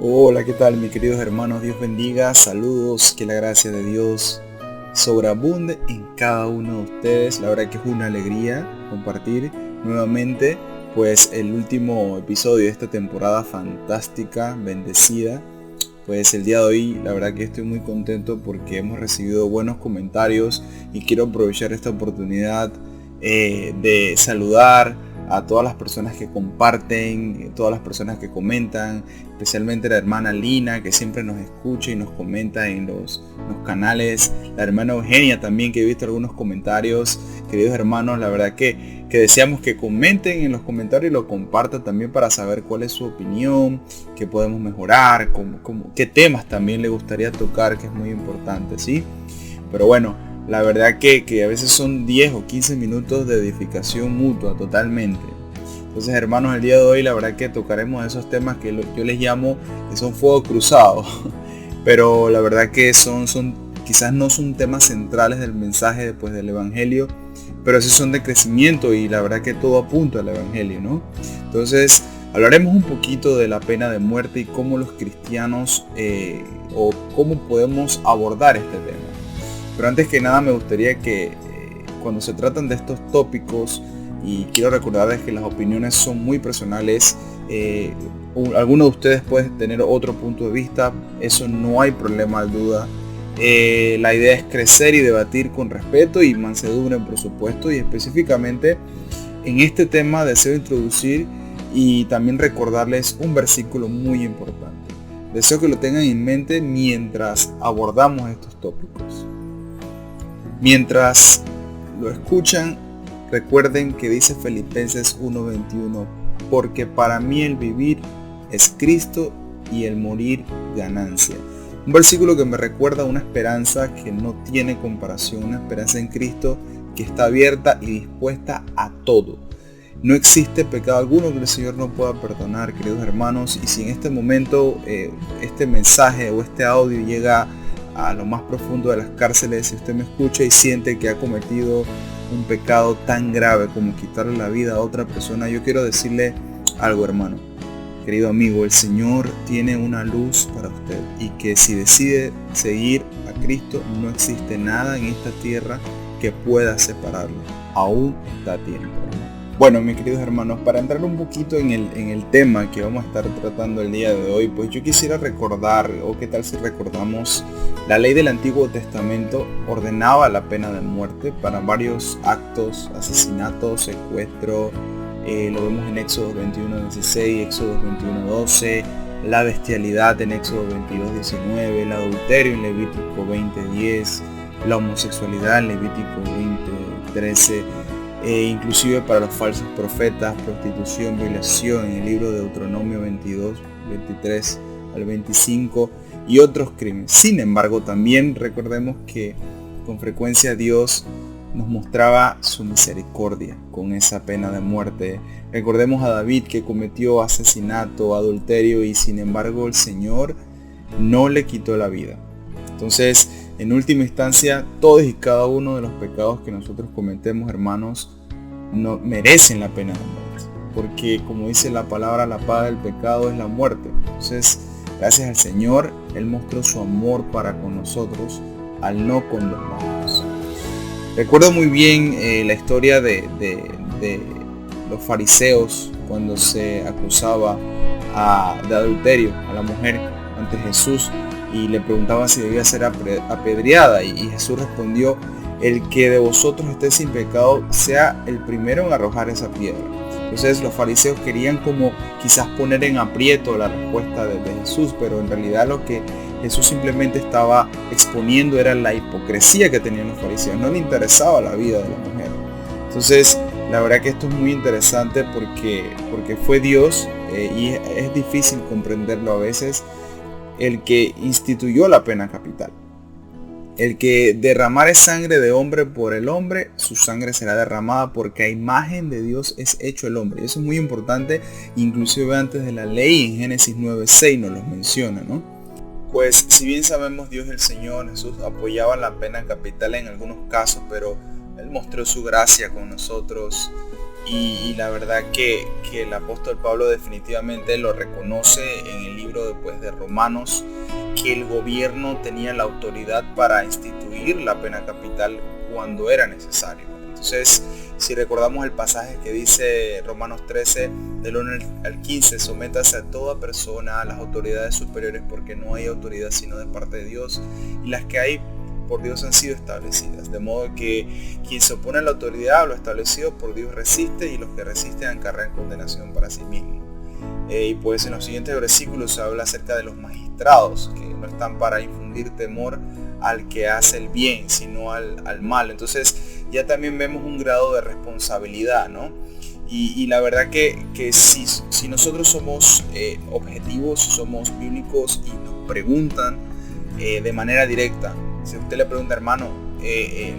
Hola, ¿qué tal mis queridos hermanos? Dios bendiga, saludos, que la gracia de Dios sobreabunde en cada uno de ustedes. La verdad que es una alegría compartir nuevamente pues el último episodio de esta temporada fantástica, bendecida. Pues el día de hoy la verdad que estoy muy contento porque hemos recibido buenos comentarios y quiero aprovechar esta oportunidad de saludar a todas las personas que comparten, todas las personas que comentan, especialmente la hermana Lina, que siempre nos escucha y nos comenta en los canales, la hermana Eugenia también, que he visto algunos comentarios. Queridos hermanos, la verdad que deseamos que comenten en los comentarios y lo compartan también para saber cuál es su opinión, qué podemos mejorar, qué temas también le gustaría tocar, que es muy importante, ¿sí? Pero bueno, la verdad que a veces son 10 o 15 minutos de edificación mutua totalmente. Entonces, hermanos, el día de hoy la verdad que tocaremos esos temas que yo les llamo que son fuego cruzado. Pero la verdad que quizás no son temas centrales del mensaje después del evangelio, pero sí son de crecimiento y la verdad que todo apunta al evangelio, ¿no? Entonces, hablaremos un poquito de la pena de muerte y cómo los cristianos o cómo podemos abordar este tema. Pero antes que nada me gustaría que cuando se tratan de estos tópicos, y quiero recordarles que las opiniones son muy personales, alguno de ustedes puede tener otro punto de vista, eso no hay problema de duda. La idea es crecer y debatir con respeto y mansedumbre, por supuesto, y específicamente en este tema deseo introducir y también recordarles un versículo muy importante. Deseo que lo tengan en mente mientras abordamos estos tópicos. Mientras lo escuchan, recuerden que dice Filipenses 1:21, porque para mí el vivir es Cristo y el morir ganancia. Un versículo que me recuerda una esperanza que no tiene comparación, una esperanza en Cristo que está abierta y dispuesta a todo. No existe pecado alguno que el Señor no pueda perdonar, queridos hermanos, y si en este momento este mensaje o este audio llega a lo más profundo de las cárceles, si usted me escucha y siente que ha cometido un pecado tan grave como quitarle la vida a otra persona, yo quiero decirle algo, hermano. Querido amigo, el Señor tiene una luz para usted y que si decide seguir a Cristo, no existe nada en esta tierra que pueda separarlo. Aún está a tiempo. Bueno, mis queridos hermanos, para entrar un poquito en el tema que vamos a estar tratando el día de hoy, pues yo quisiera recordar, o qué tal si recordamos, la ley del Antiguo Testamento ordenaba la pena de muerte para varios actos, asesinato, secuestro, lo vemos en Éxodo 21:16, Éxodo 21:12, la bestialidad en Éxodo 22:19, el adulterio en Levítico 20:10, la homosexualidad en Levítico 20:13, inclusive para los falsos profetas, prostitución, violación en el libro de Deuteronomio 22:23 al 25 y otros crímenes. Sin embargo, también recordemos que con frecuencia Dios nos mostraba su misericordia con esa pena de muerte. Recordemos a David, que cometió asesinato, adulterio, y sin embargo el Señor no le quitó la vida. Entonces, en última instancia, todos y cada uno de los pecados que nosotros cometemos, hermanos, no merecen la pena de muerte, porque como dice la palabra, la paga del pecado es la muerte. Entonces, gracias al Señor, Él mostró su amor para con nosotros al no condonarnos. Recuerdo muy bien la historia de los fariseos cuando se acusaba de adulterio a la mujer ante Jesús y le preguntaban si debía ser apedreada, y Jesús respondió: el que de vosotros esté sin pecado sea el primero en arrojar esa piedra. Entonces los fariseos querían como quizás poner en aprieto la respuesta de Jesús, pero en realidad lo que Jesús simplemente estaba exponiendo era la hipocresía que tenían los fariseos. No le interesaba la vida de la mujer. Entonces la verdad que esto es muy interesante porque fue Dios, y es difícil comprenderlo a veces, el que instituyó la pena capital. El que derramare sangre de hombre por el hombre, su sangre será derramada, porque a imagen de Dios es hecho el hombre. Eso es muy importante, inclusive antes de la ley, en Génesis 9:6 nos lo menciona, ¿no? Pues si bien sabemos, Dios el Señor Jesús apoyaba la pena capital en algunos casos, pero Él mostró su gracia con nosotros. Y la verdad que el apóstol Pablo definitivamente lo reconoce en el libro de Romanos, que el gobierno tenía la autoridad para instituir la pena capital cuando era necesario. Entonces, si recordamos el pasaje que dice Romanos 13, del 1 al 15, sométase a toda persona, a las autoridades superiores, porque no hay autoridad sino de parte de Dios, y las que hay por Dios han sido establecidas, de modo que quien se opone a la autoridad o lo establecido por Dios resiste, y los que resisten acarrean condenación para sí mismos. Y pues en los siguientes versículos se habla acerca de los magistrados, que no están para infundir temor al que hace el bien, sino al mal. Entonces ya también vemos un grado de responsabilidad, ¿no? Y la verdad que si nosotros somos objetivos, somos bíblicos y nos preguntan de manera directa, si usted le pregunta, hermano,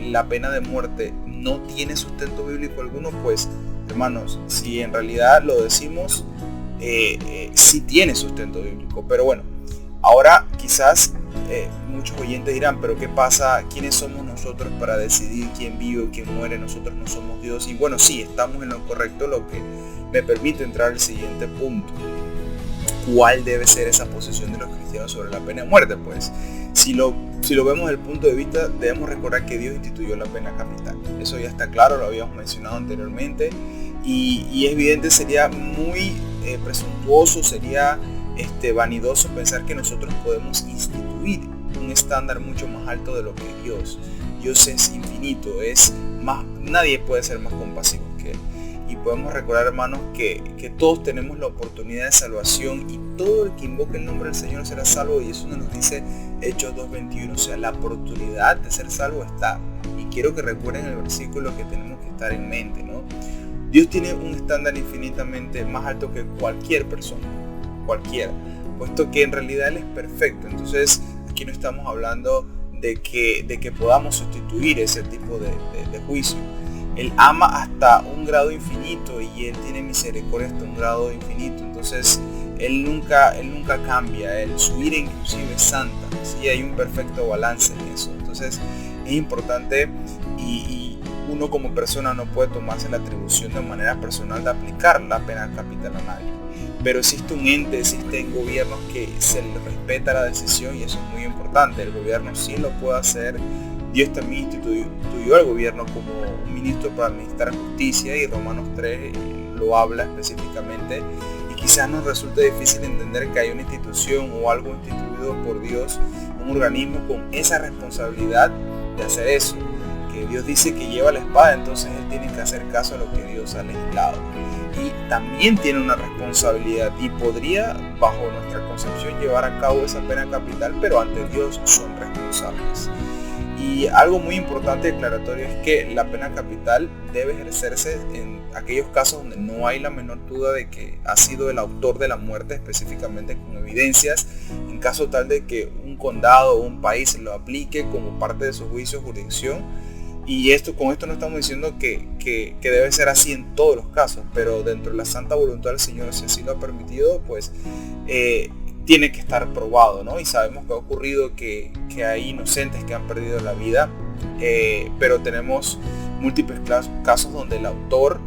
la pena de muerte no tiene sustento bíblico alguno, pues hermanos, si en realidad lo decimos, sí tiene sustento bíblico. Pero bueno, ahora quizás muchos oyentes dirán, pero ¿qué pasa? ¿Quiénes somos nosotros para decidir quién vive o quién muere? Nosotros no somos Dios. Y bueno, sí, estamos en lo correcto, lo que me permite entrar al siguiente punto. ¿Cuál debe ser esa posición de los cristianos sobre la pena de muerte? Pues si lo vemos desde el punto de vista, debemos recordar que Dios instituyó la pena capital. Eso ya está claro, lo habíamos mencionado anteriormente. Y es evidente, sería muy presuntuoso, sería vanidoso pensar que nosotros podemos instituir un estándar mucho más alto de lo que Dios. Dios es infinito, nadie puede ser más compasivo que Él. Y podemos recordar, hermanos, que todos tenemos la oportunidad de salvación, y todo el que invoque el nombre del Señor será salvo, y eso nos dice Hechos 2:21. O sea, la oportunidad de ser salvo está. Y quiero que recuerden el versículo que tenemos que estar en mente, ¿no? Dios tiene un estándar infinitamente más alto que cualquier persona, cualquiera, puesto que en realidad Él es perfecto. Entonces aquí no estamos hablando de que podamos sustituir ese tipo de juicio. Él ama hasta un grado infinito, y Él tiene misericordia hasta un grado infinito. Entonces Él nunca cambia. Su ira inclusive es santa. Sí, hay un perfecto balance en eso. Entonces es importante, y uno como persona no puede tomarse la atribución de manera personal de aplicar la pena capital a nadie. Pero existe un ente, existen gobiernos que se les respeta la decisión, y eso es muy importante. El gobierno sí lo puede hacer. Dios también instituyó al gobierno como un ministro para administrar justicia, y Romanos 3 lo habla específicamente. Y quizás nos resulte difícil entender que hay una institución o algo instituido por Dios, un organismo con esa responsabilidad de hacer eso. Que Dios dice que lleva la espada, entonces Él tiene que hacer caso a lo que Dios ha legislado. Y también tiene una responsabilidad, y podría, bajo nuestra concepción, llevar a cabo esa pena capital, pero ante Dios son responsables. Y algo muy importante y declaratorio es que la pena capital debe ejercerse en aquellos casos donde no hay la menor duda de que ha sido el autor de la muerte, específicamente con evidencias, en caso tal de que un condado o un país lo aplique como parte de su juicio o jurisdicción. Y con esto no estamos diciendo que debe ser así en todos los casos, pero dentro de la santa voluntad del Señor, si así lo ha permitido, pues tiene que estar probado, ¿no? Y sabemos que ha ocurrido que hay inocentes que han perdido la vida, pero tenemos múltiples casos donde el autor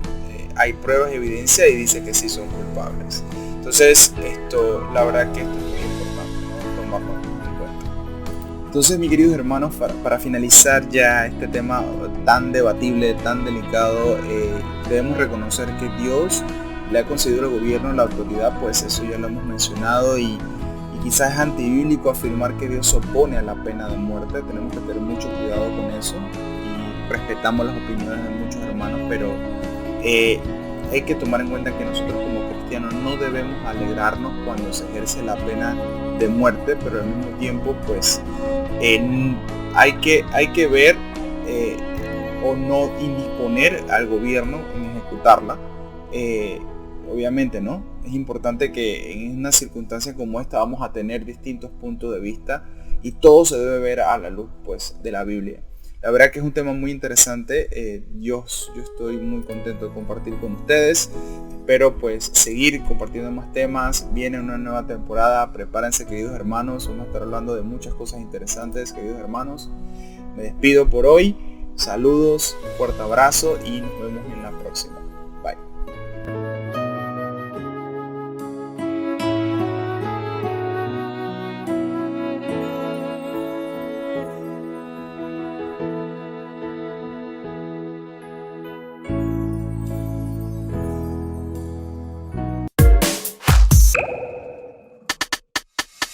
hay pruebas y evidencia y dice que sí son culpables. Entonces la verdad que esto es muy importante, ¿no? Tomarlo en cuenta. Entonces, mis queridos hermanos, para finalizar ya este tema tan debatible, tan delicado, debemos reconocer que Dios le ha concedido al gobierno la autoridad, pues eso ya lo hemos mencionado, y quizás es antibíblico afirmar que Dios se opone a la pena de muerte. Tenemos que tener mucho cuidado con eso, y respetamos las opiniones de muchos hermanos, pero hay que tomar en cuenta que nosotros como cristianos no debemos alegrarnos cuando se ejerce la pena de muerte, pero al mismo tiempo pues hay que ver o no indisponer al gobierno en ejecutarla. Obviamente, ¿no? Es importante que en una circunstancia como esta vamos a tener distintos puntos de vista, y todo se debe ver a la luz pues de la Biblia. La verdad que es un tema muy interesante. Yo estoy muy contento de compartir con ustedes. Espero pues seguir compartiendo más temas. Viene una nueva temporada. Prepárense, queridos hermanos. Vamos a estar hablando de muchas cosas interesantes, queridos hermanos. Me despido por hoy. Saludos, un fuerte abrazo y nos vemos en la próxima.